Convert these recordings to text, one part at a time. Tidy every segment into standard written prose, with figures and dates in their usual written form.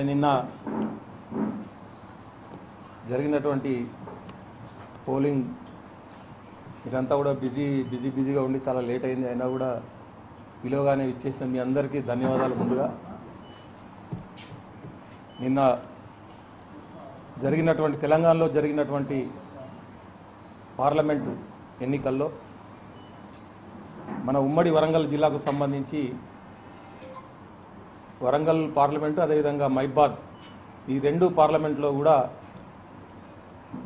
నిన్న జరిగినటువంటి పోలింగ్ ఇదంతా కూడా బిజీగా ఉండి చాలా లేట్ అయింది. అయినా కూడా పిలువగానే ఇచ్చేసిన మీ అందరికీ ధన్యవాదాలు. ముందుగా నిన్న జరిగినటువంటి తెలంగాణలో జరిగినటువంటి పార్లమెంటు ఎన్నికల్లో మన ఉమ్మడి వరంగల్ జిల్లాకు సంబంధించి వరంగల్ పార్లమెంటు అదేవిధంగా మైబాద్ ఈ రెండు పార్లమెంట్లో కూడా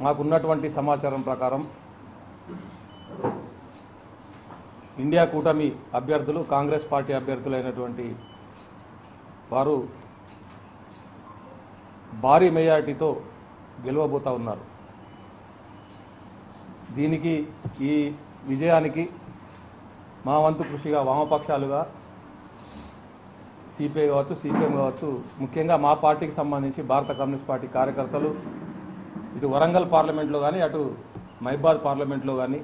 మాకున్నటువంటి సమాచారం ప్రకారం ఇండియా కూటమి అభ్యర్థులు కాంగ్రెస్ పార్టీ అభ్యర్థులైనటువంటి వారు భారీ మెజారిటీతో గెలవబోతా ఉన్నారు. దీనికి ఈ విజయానికి మా వంతు కృషిగా వామపక్షాలుగా సిపిఐ కావచ్చు సిపిఎం కావచ్చు, ముఖ్యంగా మా పార్టీకి సంబంధించి భారత కమ్యూనిస్ట్ పార్టీ కార్యకర్తలు ఇటు వరంగల్ పార్లమెంట్లో కానీ అటు మైబాద్ పార్లమెంట్లో కానీ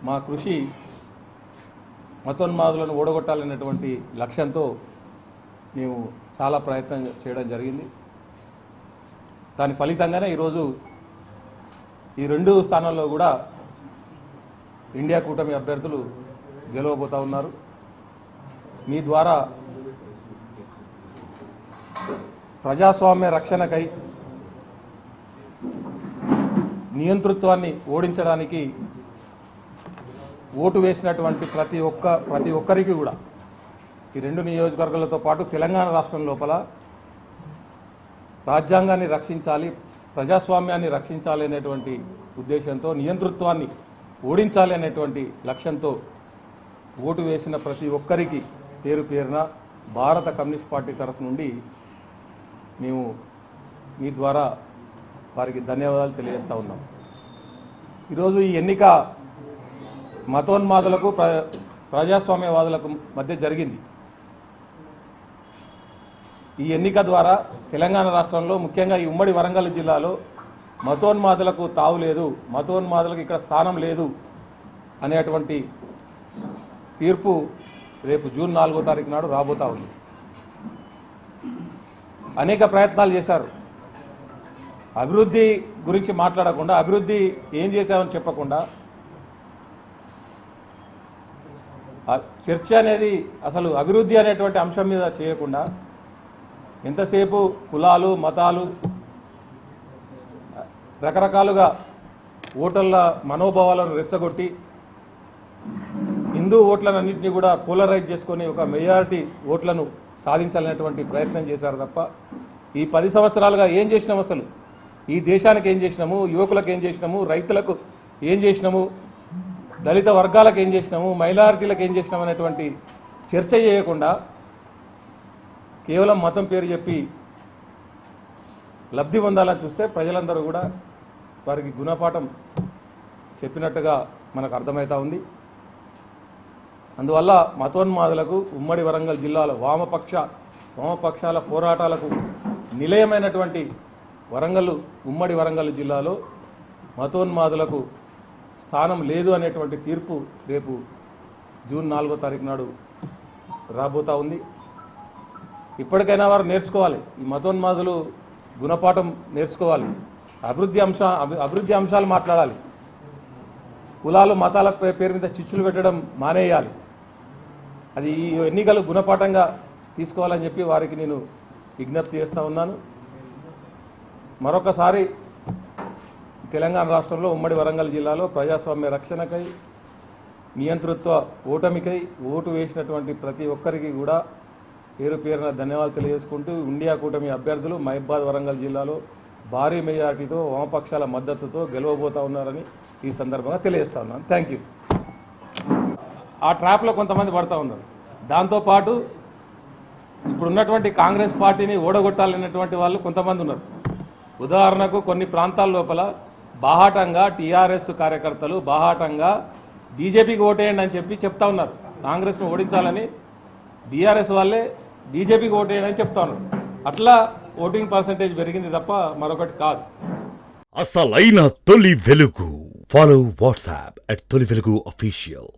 మా కృషి మతోన్మాదులను ఓడగొట్టాలనేటువంటి లక్ష్యంతో మేము చాలా ప్రయత్నం చేయడం జరిగింది. దాని ఫలితంగానే ఈరోజు ఈ రెండు స్థానాల్లో కూడా ఇండియా కూటమి అభ్యర్థులు గెలవబోతా ఉన్నారు. మీ ద్వారా ప్రజాస్వామ్య రక్షణకై నియంతృత్వాన్ని ఓడించడానికి ఓటు వేసినటువంటి ప్రతి ఒక్కరికి కూడా ఈ రెండు నియోజకవర్గాలతో పాటు తెలంగాణ రాష్ట్రం లోపల రాజ్యాంగాన్ని రక్షించాలి, ప్రజాస్వామ్యాన్ని రక్షించాలి అనేటువంటి ఉద్దేశంతో, నియంతృత్వాన్ని ఓడించాలి అనేటువంటి లక్ష్యంతో ఓటు వేసిన ప్రతి ఒక్కరికి పేరు పేరున భారత కమ్యూనిస్ట్ పార్టీ తరఫు నుండి మేము మీ ద్వారా వారికి ధన్యవాదాలు తెలియజేస్తూ ఉన్నాం. ఈరోజు ఈ ఎన్నిక మతోన్మాదులకు ప్రజాస్వామ్యవాదులకు మధ్య జరిగింది. ఈ ఎన్నిక ద్వారా తెలంగాణ రాష్ట్రంలో ముఖ్యంగా ఈ ఉమ్మడి వరంగల్ జిల్లాలో మతోన్మాదులకు తావు లేదు, మతోన్మాదులకు ఇక్కడ స్థానం లేదు అనేటువంటి తీర్పు రేపు జూన్ 4వ తారీఖు నాడు రాబోతా ఉంది. అనేక ప్రయత్నాలు చేశారు. అభివృద్ధి గురించి మాట్లాడకుండా, అభివృద్ధి ఏం చేశామని చెప్పకుండా, చర్చ అనేది అసలు అభివృద్ధి అనేటువంటి అంశం మీద చేయకుండా ఎంతసేపు కులాలు మతాలు రకరకాలుగా ఓటర్ల మనోభావాలను రెచ్చగొట్టి హిందూ ఓట్లన్నింటినీ కూడా పోలరైజ్ చేసుకొని ఒక మెజారిటీ ఓట్లను సాధించాలనేటువంటి ప్రయత్నం చేశారు తప్ప ఈ 10 సంవత్సరాలుగా ఏం చేసినాము, అసలు ఈ దేశానికి ఏం చేసినాము, యువకులకు ఏం చేసినాము, రైతులకు ఏం చేసినాము, దళిత వర్గాలకు ఏం చేసినాము, మైనారిటీలకు ఏం చేసినాము అనేటువంటి చర్చ చేయకుండా కేవలం మతం పేరు చెప్పి లబ్ధి పొందాలని చూస్తే ప్రజలందరూ కూడా వారికి గుణపాఠం చెప్పినట్టుగా మనకు అర్థమవుతా ఉంది. అందువల్ల మతోన్మాదులకు ఉమ్మడి వరంగల్ జిల్లాలో వామపక్షాల పోరాటాలకు నిలయమైనటువంటి ఉమ్మడి వరంగల్ జిల్లాలో మతోన్మాదులకు స్థానం లేదు అనేటువంటి తీర్పు రేపు జూన్ 4వ తారీఖు నాడు రాబోతా ఉంది. ఇప్పటికైనా వారు నేర్చుకోవాలి, ఈ మతోన్మాదులు గుణపాఠం నేర్చుకోవాలి, అభివృద్ధి అంశాలు మాట్లాడాలి, కులాలు మతాల పేరు మీద చిచ్చులు పెట్టడం మానేయాలి. అది ఈ ఎన్నికలు గుణపాఠంగా తీసుకోవాలని చెప్పి వారికి నేను విజ్ఞప్తి చేస్తూ ఉన్నాను. మరొకసారి తెలంగాణ రాష్ట్రంలో ఉమ్మడి వరంగల్ జిల్లాలో ప్రజాస్వామ్య రక్షణకై, నియంతృత్వ ఓటమికై ఓటు వేసినటువంటి ప్రతి ఒక్కరికి కూడా పేరు పేరున ధన్యవాదాలు తెలియజేసుకుంటూ ఇండియా కూటమి అభ్యర్థులు మైబాద్ వరంగల్ జిల్లాలో భారీ మెజారిటీతో వామపక్షాల మద్దతుతో గెలవబోతా ఉన్నారని ఈ సందర్భంగా తెలియజేస్తా ఉన్నాను. Thank you. ఆ ట్రాప్లో కొంతమంది పడుతూ ఉన్నారు. దాంతోపాటు ఇప్పుడున్నటువంటి కాంగ్రెస్ పార్టీని ఓడగొట్టాలనేటువంటి వాళ్ళు కొంతమంది ఉన్నారు. ఉదాహరణకు కొన్ని ప్రాంతాల లోపల బాహాటంగా టీఆర్ఎస్ కార్యకర్తలు బాహాటంగా బీజేపీకి ఓటేయండి అని చెప్తా ఉన్నారు. కాంగ్రెస్ను ఓడించాలని బీఆర్ఎస్ వాళ్ళే బీజేపీకి ఓటేయండి అని చెప్తా ఉన్నారు. అట్లా ఓటింగ్ పర్సంటేజ్ పెరిగింది తప్ప మరొకటి కాదు. అసలైన తొలి వెలుగు. ఫాలో వాట్సాప్ @తొలి వెలుగు official.